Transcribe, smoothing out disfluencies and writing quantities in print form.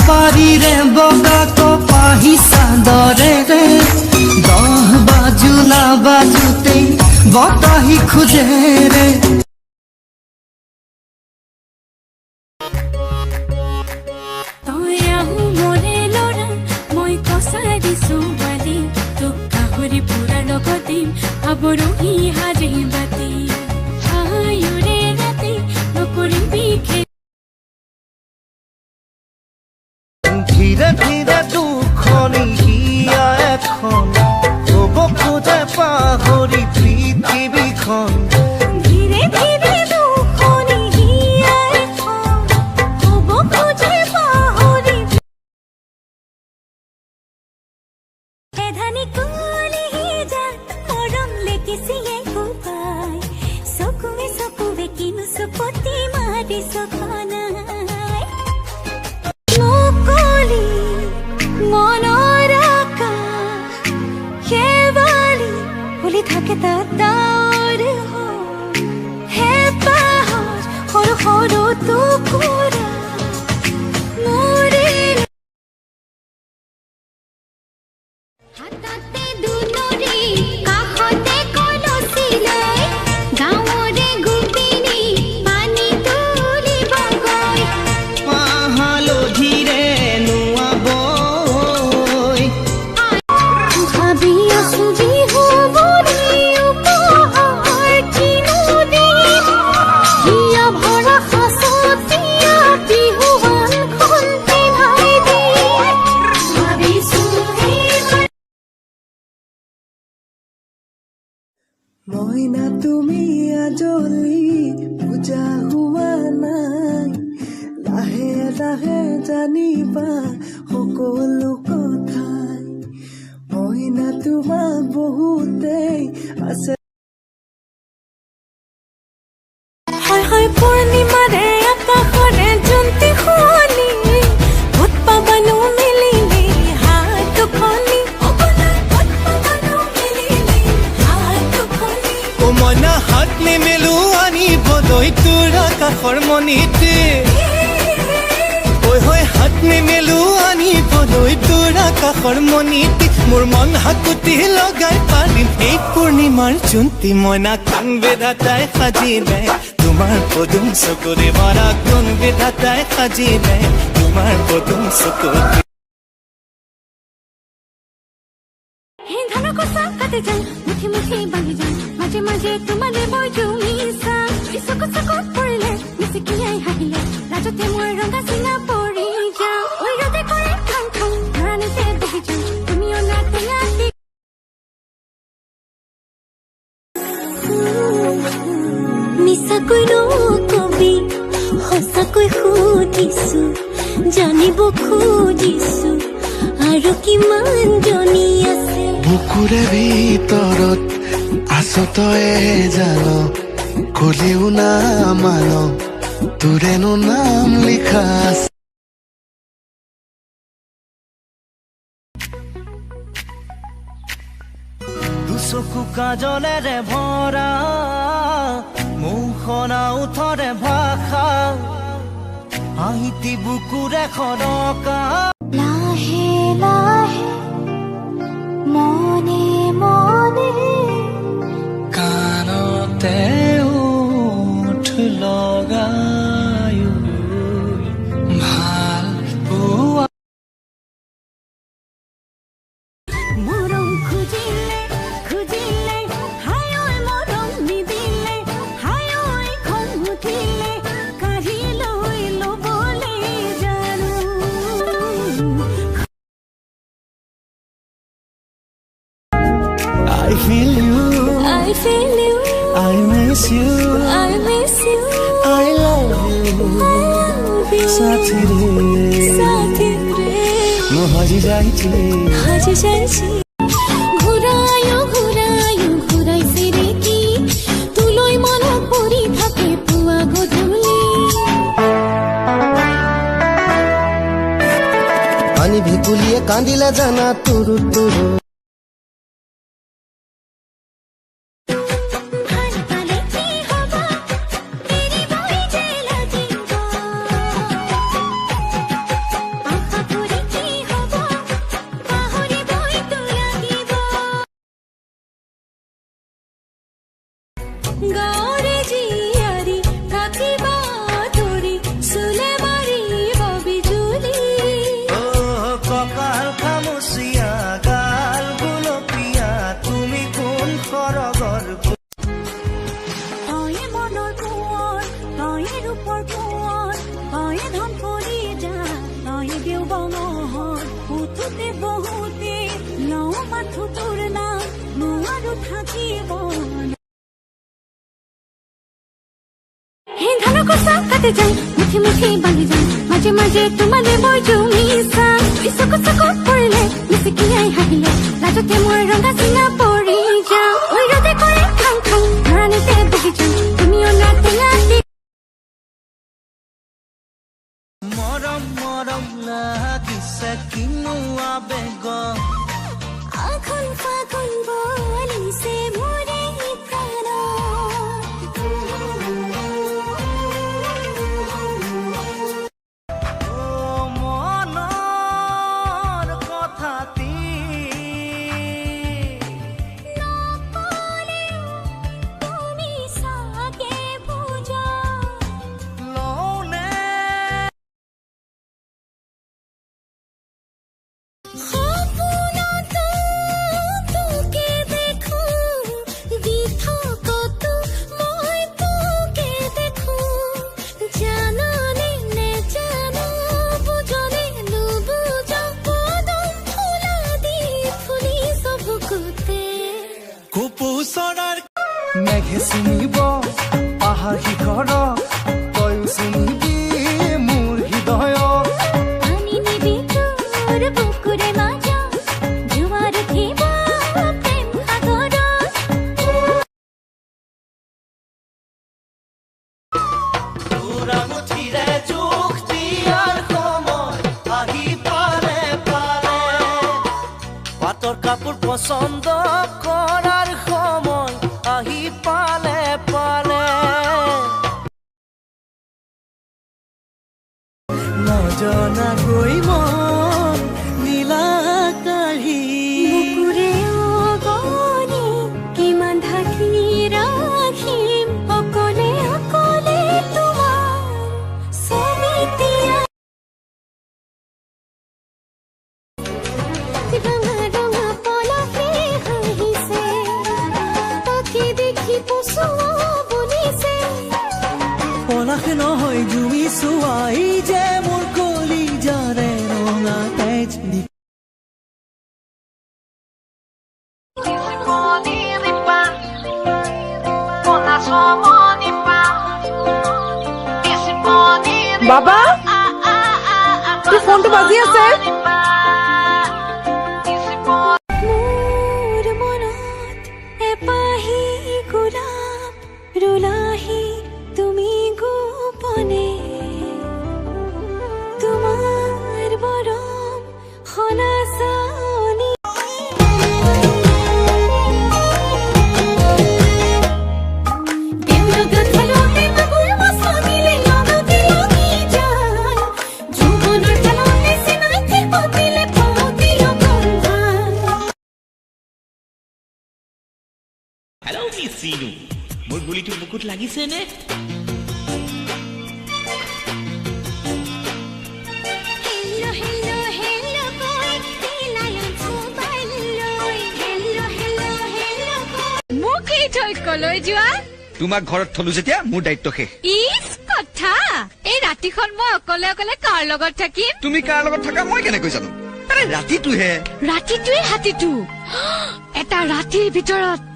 পাৰিৰে বগা কপাহী চাদৰেৰে 10 বাজুলা বাজুতেই বতাহী খোজেৰে আবৰোহী হাজে বাতি আয়ুৰে ৰাতে নকৰিম বিখে ধীৰে ধীৰে দুখনি হিয়া এখন হব খোজে পাহৰি পৃথিৱীখন ধীৰে ধীৰে দুখনি হিয়া এখন হব খোজে পাহৰি এধানি কুলি যা মৰম লেকিছিয়ে কোপাই চকুৱে কিনো চপতি মাৰি চকনাই মুকলি মনৰ আকাশ কেৱলি ফুলি থাকে তাত ডাৱৰ হেঁপাহত সৰু সৰু টুকুৰা মৰিলে হাততে দুনৰি কাষতে কলচিলৈ গাঁৱৰে গোপিনী পানী তুলিব গৈ হালধিৰে নোৱাবৈ ভাবি আছো বিহু বুলি উপহাৰ কিনো দিম হিয়া ভৰা সাঁচত দিয়া বিহুৱানখন পিন্ধাই দিম ভাবিছো মইনা তুমি আজলি পূজা হোৱা নাই লাহে লাহে জানিবা সকলো কথাই মইনা তোমাক বহুতেই আছে হয় হয় পূৰ্ণিমাৰে আকাশৰে জোনটি শুৱনি ভূত পাবানো মিলিলি হাত দুখনি ও মইনা হাত নিমেলো আনিবলৈ তোৰ আকাশৰ মণিতে ঐ হয় হাত নিমেলো আনিবলৈ তোৰ আকাশৰ মণিতে মোৰ মন হাকুতি লগাই পাৰিম এই পূৰ্ণিমাৰ জোনটি মইনা কোন বিধাতাই সাজিলে তোমাৰ পদুম চকুৰে ভৰা কোন বিধাতাই সাজিলে তোমাৰ পদুম চকুৰে হে ধান কষা কাটে যাই মুঠি মুঠি বান্ধি যাই মাজে মাজে তোমালে মই জুমিছা চকুত চকুত পৰিলে মিচিকিয়াই হাঁহিলে লাজতে মই ৰঙা চিঙা পৰি যাওঁ ঐ ৰদে কৰে খাং খাং ধৰানিতে বহি যাওঁ তুমিও না টেঙা দি মিছাকৈ নকবি সঁচাকৈ সুধিছো জানিব খুজিছো আৰু কিমান জনী আছে বুকুৰে ভিতৰত আছ তই জান কলিও নামান তোৰেনো নাম লিখা আছে দুচকু কাজলেৰে ভৰা মুখনা উঠৰে ভাষা আহিতি বুকুৰে খৰকা লাহে লাহে মনে মনে কাণতে উঠ লগায়ো ভাল পোৱা মৰম খুজিলে খুজিলে হাই ঐ মৰম নিদিলে হাই ঐ খং উঠিলে কাঢ়ি লৈ ল'বলৈ জানো I feel you, I feel you, I miss you, I miss you, I love you, I love you साथी रे साथी रे ମୁଁ ହଜି ଯାଇଛି হাজি যাইছি ঘূৰায়ো ঘূৰায়ো ঘূৰাইছে ৰে কি তোলৈ মনত পৰি থাকে পুৱা গধূলি পানী ভেকুলীয়ে কান্দিলে জানা তুৰু তুৰু ভাল পালে কি হ'ব এৰিবই যে লাগিব লাগে বহুতে লওঁ মাথো তোৰ নাম নোৱাৰো থাকিব সেই ধানৰ কচা কাটি যায় মুঠি মুঠি বান্ধি যায় মাজে মাজে তোমালে মই জুমিছা চকু চকুত পৰিলে মিচিকিয়াই হাঁহিলে লাজতে মই ৰঙা চিঙা পৰি যাওঁ ঐ ৰদে কৰে খাং খাং ধৰণিতে বহি যাওঁ তুমিও না টেঙা দি মৰম মৰম লাগিছে কিনো আবেগ আঘোণ ফাগুণ বলিছে মোৰে মনৰ কথাটি তুমি চাগে বুজা লওনে সপোনতো তোকে দেখো দিঠকতো মই তোকে দেখো জাননে নেজানো বুজনে নুবুজ পদম ফুলা দি ফুলি চবকুতে কপৌ চৰাৰ মেঘে চিনিব পাহাৰ শিখৰক তয়ো চিনিবি মোৰ হৃদয়ক পানী নিবি তোৰ বুকুৰে মাজা জোৱাৰ উঠিব প্ৰেম সাগৰত মুঠিৰে জোখ দিয়াৰ সময় আহি পালে পালে পাটৰ কাপোৰ পচন্দ কৰাৰ সময় আহি পালে পালে নজনাকৈ মন নীলা কাঢ়ি বুকুৰে অগণি কিমান ঢাকি ৰাখিম অকলে অকলে তোমাৰ ছবিতিয়া ৰঙা ৰঙা পলকে হাঁহিছে তাকে দেখি পচুৱা বনিছে পলাশ নহয় জুমি চোৱাই যে মোৰ কলিজাৰে ৰঙা তেজ বাবা তোৰ ফোনটো বাজি আছে মোৰ মনত এপাহি গোলাপ ৰুলাহি তুমি গোপনে তোমাৰ বৰম সনাচানি হেল্ল' মিছ চিনু মোৰ গুলিটো বুকুত লাগিছে নে হেল্লো হেল্লো হেল্লো কই দিলায়ন মোবাইললৈ হেল্লো হেল্লো হেল্লো মোক এই থৈ কলৈ যোৱা তোমাক ঘৰত থলো যেতিয়া মোৰ দায়িত্ব শেষ ইস কথা এই ৰাতিখন মই অকলে অকলে কাৰ লগত থাকিম তুমি কাৰ লগত থাকা মই কেনেকৈ জানো আৰে ৰাতিটোহে ৰাতিটোৱে হাতীটো এটা ৰাতিৰ ভিতৰত